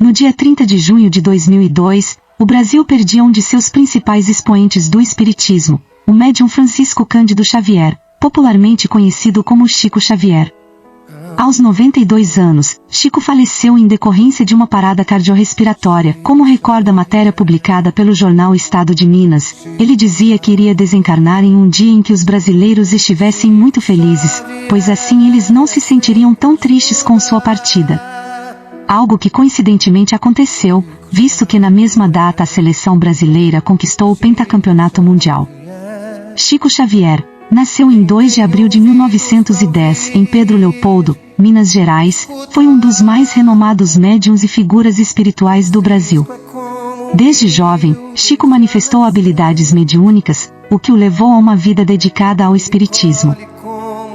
No dia 30 de junho de 2002, o Brasil perdia um de seus principais expoentes do espiritismo, o médium Francisco Cândido Xavier, popularmente conhecido como Chico Xavier. Aos 92 anos, Chico faleceu em decorrência de uma parada cardiorrespiratória. Como recorda a matéria publicada pelo jornal Estado de Minas, ele dizia que iria desencarnar em um dia em que os brasileiros estivessem muito felizes, pois assim eles não se sentiriam tão tristes com sua partida. Algo que coincidentemente aconteceu, visto que na mesma data a seleção brasileira conquistou o pentacampeonato mundial. Chico Xavier nasceu em 2 de abril de 1910, em Pedro Leopoldo, Minas Gerais. Foi um dos mais renomados médiuns e figuras espirituais do Brasil. Desde jovem, Chico manifestou habilidades mediúnicas, o que o levou a uma vida dedicada ao espiritismo.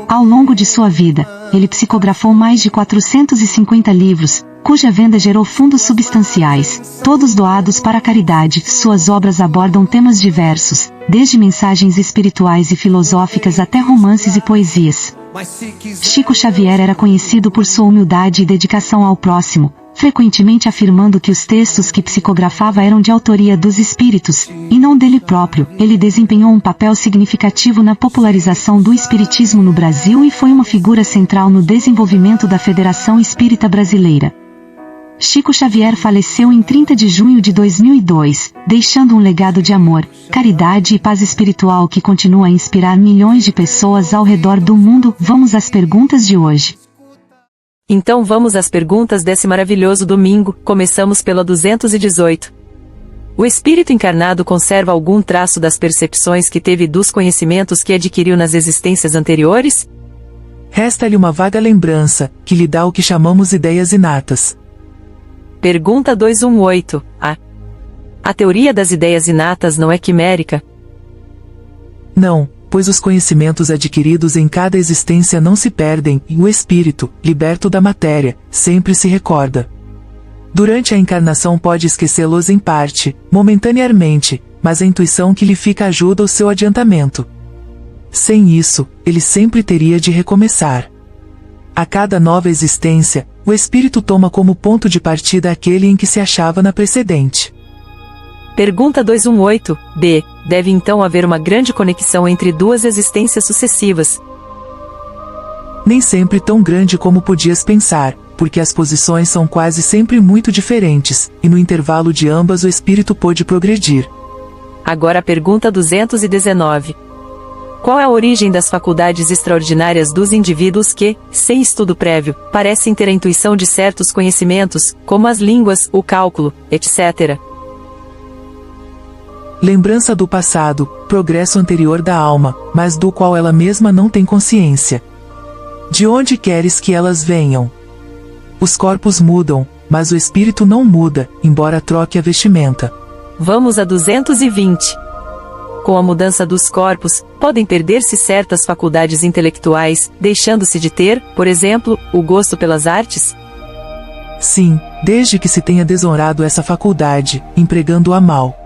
Ao longo de sua vida, ele psicografou mais de 450 livros, cuja venda gerou fundos substanciais, todos doados para a caridade. Suas obras abordam temas diversos, desde mensagens espirituais e filosóficas até romances e poesias. Chico Xavier era conhecido por sua humildade e dedicação ao próximo, frequentemente afirmando que os textos que psicografava eram de autoria dos espíritos, e não dele próprio. Ele desempenhou um papel significativo na popularização do espiritismo no Brasil e foi uma figura central no desenvolvimento da Federação Espírita Brasileira. Chico Xavier faleceu em 30 de junho de 2002, deixando um legado de amor, caridade e paz espiritual que continua a inspirar milhões de pessoas ao redor do mundo. Vamos às perguntas de hoje. Então vamos às perguntas desse maravilhoso domingo. Começamos pela 218. O espírito encarnado conserva algum traço das percepções que teve e dos conhecimentos que adquiriu nas existências anteriores? Resta-lhe uma vaga lembrança, que lhe dá o que chamamos ideias inatas. Pergunta 218. A teoria das ideias inatas não é quimérica? Não, pois os conhecimentos adquiridos em cada existência não se perdem, e o espírito, liberto da matéria, sempre se recorda. Durante a encarnação pode esquecê-los em parte, momentaneamente, mas a intuição que lhe fica ajuda o seu adiantamento. Sem isso, ele sempre teria de recomeçar. A cada nova existência, o espírito toma como ponto de partida aquele em que se achava na precedente. Pergunta 218. Deve então haver uma grande conexão entre duas existências sucessivas? Nem sempre tão grande como podias pensar, porque as posições são quase sempre muito diferentes, e no intervalo de ambas o espírito pôde progredir. Agora a pergunta 219. Qual é a origem das faculdades extraordinárias dos indivíduos que, sem estudo prévio, parecem ter a intuição de certos conhecimentos, como as línguas, o cálculo, etc.? Lembrança do passado, progresso anterior da alma, mas do qual ela mesma não tem consciência. De onde queres que elas venham? Os corpos mudam, mas o espírito não muda, embora troque a vestimenta. Vamos a 220. Com a mudança dos corpos, podem perder-se certas faculdades intelectuais, deixando-se de ter, por exemplo, o gosto pelas artes? Sim, desde que se tenha desonrado essa faculdade, empregando-a mal.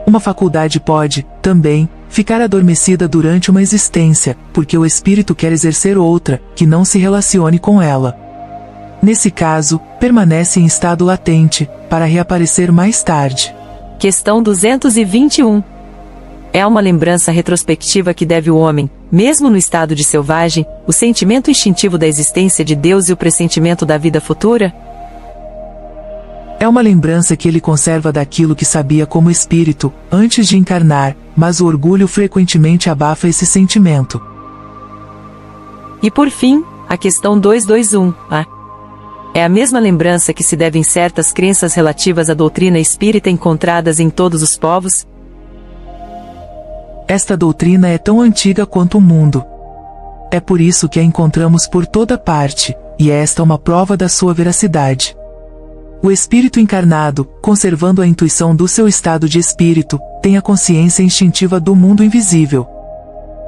Uma faculdade pode, também, ficar adormecida durante uma existência, porque o espírito quer exercer outra, que não se relacione com ela. Nesse caso, permanece em estado latente, para reaparecer mais tarde. Questão 221. É uma lembrança retrospectiva que deve o homem, mesmo no estado de selvagem, o sentimento instintivo da existência de Deus e o pressentimento da vida futura? É uma lembrança que ele conserva daquilo que sabia como espírito, antes de encarnar, mas o orgulho frequentemente abafa esse sentimento. E por fim, a questão 221. É a mesma lembrança que se deve em certas crenças relativas à doutrina espírita encontradas em todos os povos? Esta doutrina é tão antiga quanto o mundo. É por isso que a encontramos por toda parte, e esta é uma prova da sua veracidade. O espírito encarnado, conservando a intuição do seu estado de espírito, tem a consciência instintiva do mundo invisível.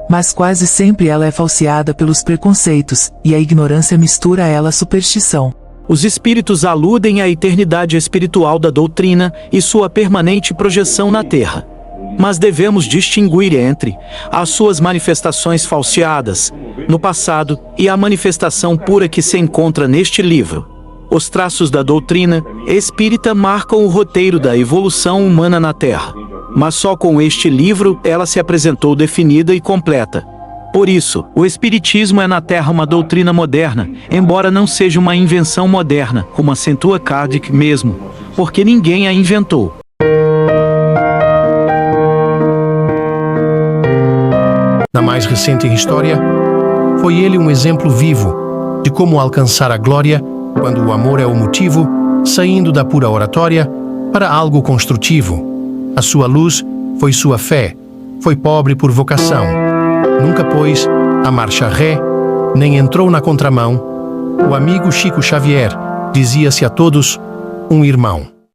Mas quase sempre ela é falseada pelos preconceitos, e a ignorância mistura a ela a superstição. Os espíritos aludem à eternidade espiritual da doutrina e sua permanente projeção na Terra. Mas devemos distinguir entre as suas manifestações falseadas, no passado, e a manifestação pura que se encontra neste livro. Os traços da doutrina espírita marcam o roteiro da evolução humana na Terra. Mas só com este livro ela se apresentou definida e completa. Por isso, o Espiritismo é na Terra uma doutrina moderna, embora não seja uma invenção moderna, como acentua Kardec mesmo, porque ninguém a inventou. Na mais recente história, foi ele um exemplo vivo de como alcançar a glória quando o amor é o motivo, saindo da pura oratória para algo construtivo. A sua luz foi sua fé, foi pobre por vocação. Nunca pôs a marcha ré, nem entrou na contramão. O amigo Chico Xavier dizia-se a todos um irmão.